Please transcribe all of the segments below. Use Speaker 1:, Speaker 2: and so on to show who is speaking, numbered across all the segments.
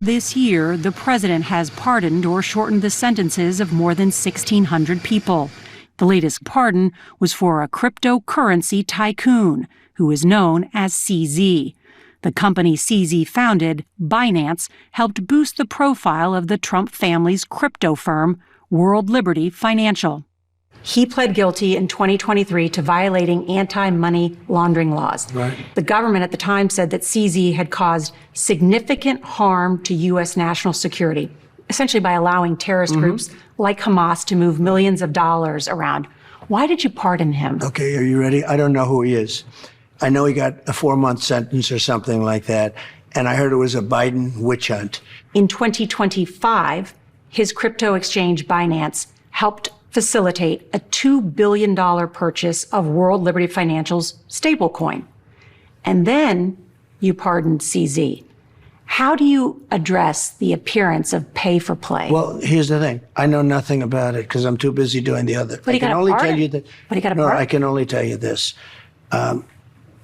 Speaker 1: This year, the president has pardoned or shortened the sentences of more than 1,600 people. The latest pardon was for a cryptocurrency tycoon who is known as CZ. The company CZ founded, Binance, helped boost the profile of the Trump family's crypto firm, World Liberty Financial. He pled guilty in 2023 to violating anti-money laundering laws.
Speaker 2: Right.
Speaker 1: The government at the time said that CZ had caused significant harm to U.S. national security, essentially by allowing terrorist groups like Hamas to move millions of dollars around. Why did you pardon him?
Speaker 2: Okay, are you ready? I don't know who he is. I know he got a 4-month sentence or something like that, and I heard it was a Biden witch hunt.
Speaker 1: In 2025, his crypto exchange Binance helped facilitate a $2 billion purchase of World Liberty Financial's stablecoin. And then you pardoned CZ. How do you address the appearance of pay for play?
Speaker 2: Well, here's the thing. I know nothing about it because I'm too busy doing the other.
Speaker 1: But he got a pardon. But he got a
Speaker 2: No,
Speaker 1: pardon.
Speaker 2: I can only tell you this.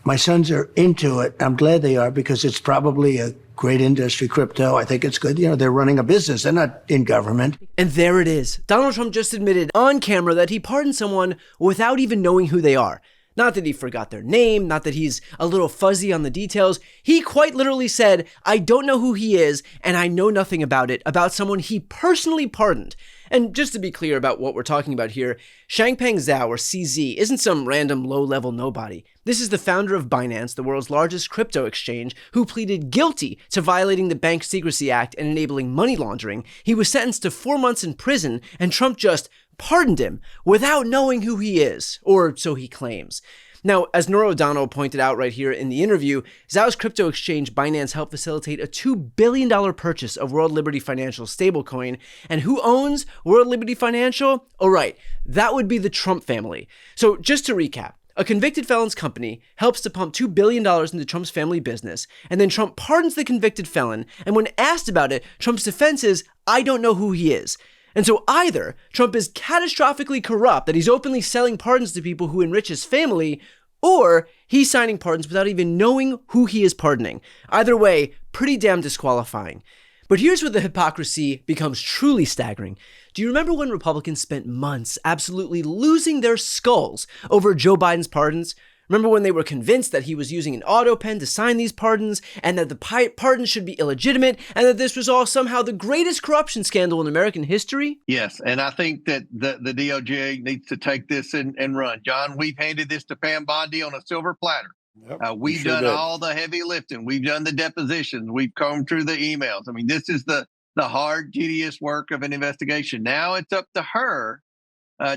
Speaker 2: My sons are into it. I'm glad they are because it's probably a great industry, crypto. I think it's good. You know, they're running a business. They're not in government.
Speaker 3: And there it is. Donald Trump just admitted on camera that he pardoned someone without even knowing who they are. Not that he forgot their name, not that he's a little fuzzy on the details. He quite literally said, I don't know who he is, and I know nothing about it, about someone he personally pardoned. And just to be clear about what we're talking about here, Changpeng Zhao, or CZ, isn't some random low-level nobody. This is the founder of Binance, the world's largest crypto exchange, who pleaded guilty to violating the Bank Secrecy Act and enabling money laundering. He was sentenced to 4 months in prison, and Trump just pardoned him without knowing who he is, or so he claims. Now, as Norah O'Donnell pointed out right here in the interview, Zhao's crypto exchange Binance helped facilitate a $2 billion purchase of World Liberty Financial stablecoin. And who owns World Liberty Financial? Oh, right, that would be the Trump family. So just to recap, a convicted felon's company helps to pump $2 billion into Trump's family business, and then Trump pardons the convicted felon, and when asked about it, Trump's defense is, I don't know who he is. And so either Trump is catastrophically corrupt, that he's openly selling pardons to people who enrich his family, or he's signing pardons without even knowing who he is pardoning. Either way, pretty damn disqualifying. But here's where the hypocrisy becomes truly staggering. Do you remember when Republicans spent months absolutely losing their skulls over Joe Biden's pardons? Remember when they were convinced that he was using an auto pen to sign these pardons, and that the pardons should be illegitimate, and that this was all somehow the greatest corruption scandal in American history?
Speaker 4: Yes, and I think that the DOJ needs to take this and run. John, we've handed this to Pam Bondi on a silver platter.
Speaker 2: Yep,
Speaker 4: we've done all the heavy lifting. We've done the depositions. We've combed through the emails. I mean, this is the hard, tedious work of an investigation. Now it's up to her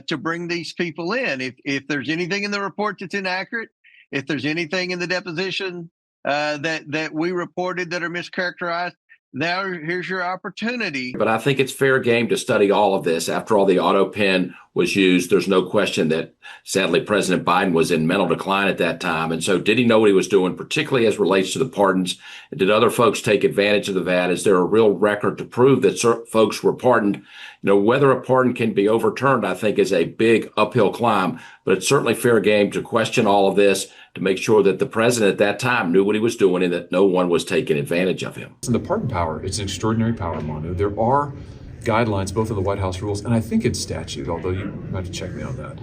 Speaker 4: to bring these people in. If there's anything in the report that's inaccurate, if there's anything in the deposition that we reported that are mischaracterized, now here's your opportunity.
Speaker 5: But I think it's fair game to study all of this. After all, the auto pen was used. There's no question that, sadly, President Biden was in mental decline at that time. And so did he know what he was doing, particularly as relates to the pardons? Did other folks take advantage of that? Is there a real record to prove that folks were pardoned? You know, whether a pardon can be overturned, I think, is a big uphill climb. But it's certainly fair game to question all of this, to make sure that the president at that time knew what he was doing and that no one was taking advantage of him.
Speaker 6: The pardon power, it's an extraordinary power, Manu. There are guidelines, both in the White House rules and I think in statute, although you might have to check me on that,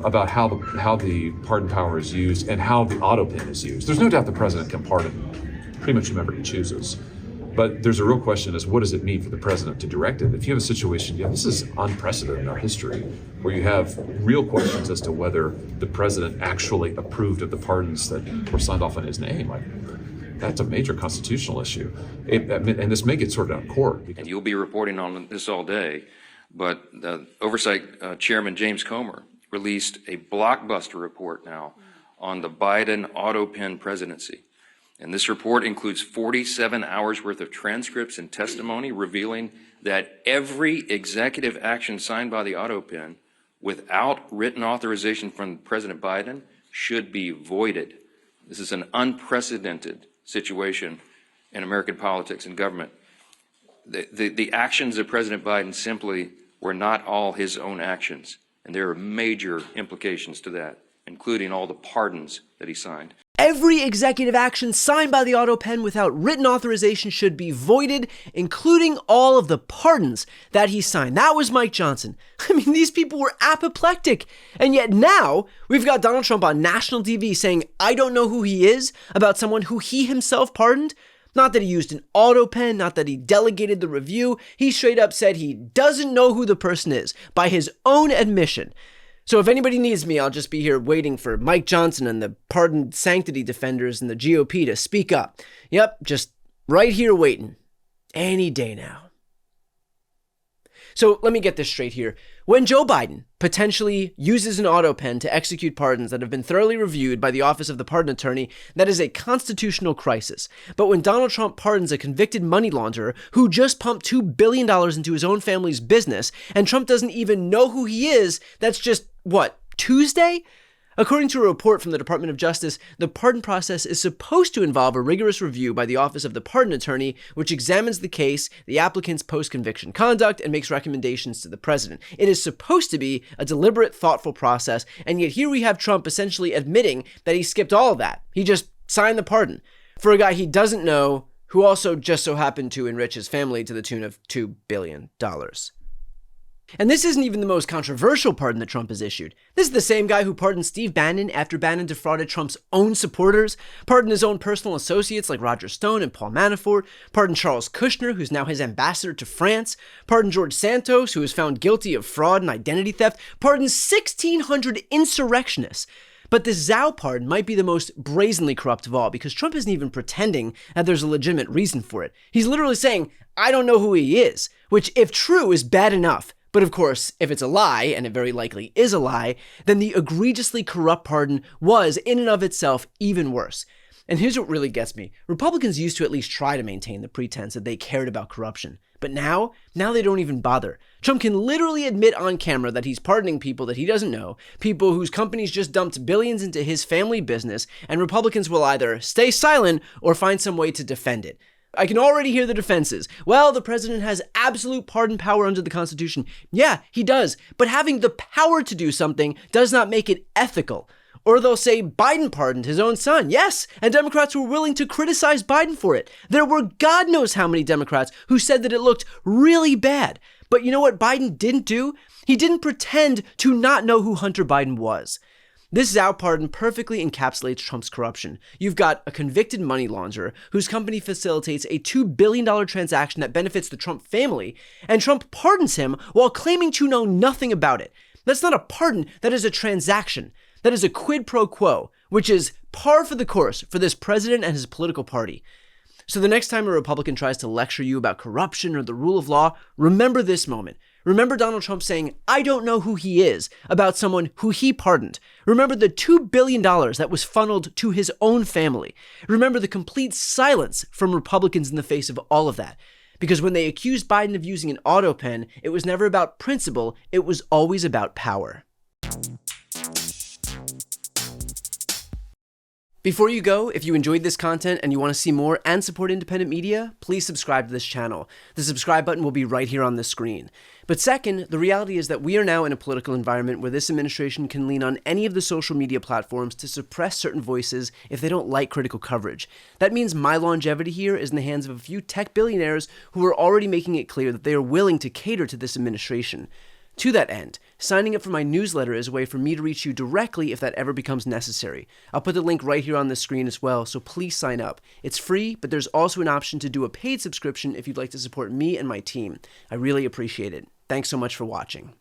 Speaker 6: about how the pardon power is used and how the auto pen is used. There's no doubt the president can pardon pretty much whomever he chooses. But there's a real question as what does it mean for the president to direct it? If you have a situation, this is unprecedented in our history, where you have real questions as to whether the president actually approved of the pardons that were signed off in his name. That's a major constitutional issue. And this may get sorted out in court.
Speaker 7: And you'll be reporting on this all day, but the Oversight Chairman James Comer released a blockbuster report now on the Biden auto pen presidency. And this report includes 47 hours worth of transcripts and testimony revealing that every executive action signed by the auto pen without written authorization from President Biden should be voided. This is an unprecedented situation in American politics and government. The actions of President Biden simply were not all his own actions, and there are major implications to that, including all the pardons that he signed.
Speaker 3: Every executive action signed by the auto pen without written authorization should be voided, including all of the pardons that he signed. That was Mike Johnson. I mean, these people were apoplectic. And yet now we've got Donald Trump on national TV saying, I don't know who he is, about someone who he himself pardoned. Not that he used an auto pen, not that he delegated the review. He straight up said he doesn't know who the person is by his own admission. So if anybody needs me, I'll just be here waiting for Mike Johnson and the pardoned sanctity defenders in the GOP to speak up. Yep, just right here waiting. Any day now. So let me get this straight here. When Joe Biden potentially uses an auto pen to execute pardons that have been thoroughly reviewed by the Office of the Pardon Attorney, that is a constitutional crisis. But when Donald Trump pardons a convicted money launderer who just pumped $2 billion into his own family's business, and Trump doesn't even know who he is, that's just, what, Tuesday? According to a report from the Department of Justice, the pardon process is supposed to involve a rigorous review by the Office of the Pardon Attorney, which examines the case, the applicant's post-conviction conduct, and makes recommendations to the president. It is supposed to be a deliberate, thoughtful process, and yet here we have Trump essentially admitting that he skipped all of that. He just signed the pardon for a guy he doesn't know, who also just so happened to enrich his family to the tune of $2 billion. And this isn't even the most controversial pardon that Trump has issued. This is the same guy who pardoned Steve Bannon after Bannon defrauded Trump's own supporters, pardoned his own personal associates like Roger Stone and Paul Manafort, pardoned Charles Kushner, who's now his ambassador to France, pardoned George Santos, who was found guilty of fraud and identity theft, pardoned 1,600 insurrectionists. But this Zhao pardon might be the most brazenly corrupt of all, because Trump isn't even pretending that there's a legitimate reason for it. He's literally saying, I don't know who he is, which, if true, is bad enough. But of course, if it's a lie, and it very likely is a lie, then the egregiously corrupt pardon was, in and of itself, even worse. And here's what really gets me. Republicans used to at least try to maintain the pretense that they cared about corruption. But now they don't even bother. Trump can literally admit on camera that he's pardoning people that he doesn't know, people whose companies just dumped billions into his family business, and Republicans will either stay silent or find some way to defend it. I can already hear the defenses. Well, the president has absolute pardon power under the Constitution. Yeah, he does. But having the power to do something does not make it ethical. Or they'll say Biden pardoned his own son. Yes, and Democrats were willing to criticize Biden for it. There were God knows how many Democrats who said that it looked really bad. But you know what Biden didn't do? He didn't pretend to not know who Hunter Biden was. This Zhao pardon perfectly encapsulates Trump's corruption. You've got a convicted money launderer whose company facilitates a $2 billion transaction that benefits the Trump family, and Trump pardons him while claiming to know nothing about it. That's not a pardon, that is a transaction. That is a quid pro quo, which is par for the course for this president and his political party. So the next time a Republican tries to lecture you about corruption or the rule of law, remember this moment. Remember Donald Trump saying, I don't know who he is, about someone who he pardoned. Remember the $2 billion that was funneled to his own family. Remember the complete silence from Republicans in the face of all of that. Because when they accused Biden of using an auto pen, it was never about principle, it was always about power. Before you go, if you enjoyed this content and you want to see more and support independent media, please subscribe to this channel. The subscribe button will be right here on the screen. But second, the reality is that we are now in a political environment where this administration can lean on any of the social media platforms to suppress certain voices if they don't like critical coverage. That means my longevity here is in the hands of a few tech billionaires who are already making it clear that they are willing to cater to this administration. To that end, signing up for my newsletter is a way for me to reach you directly if that ever becomes necessary. I'll put the link right here on the screen as well, so please sign up. It's free, but there's also an option to do a paid subscription if you'd like to support me and my team. I really appreciate it. Thanks so much for watching.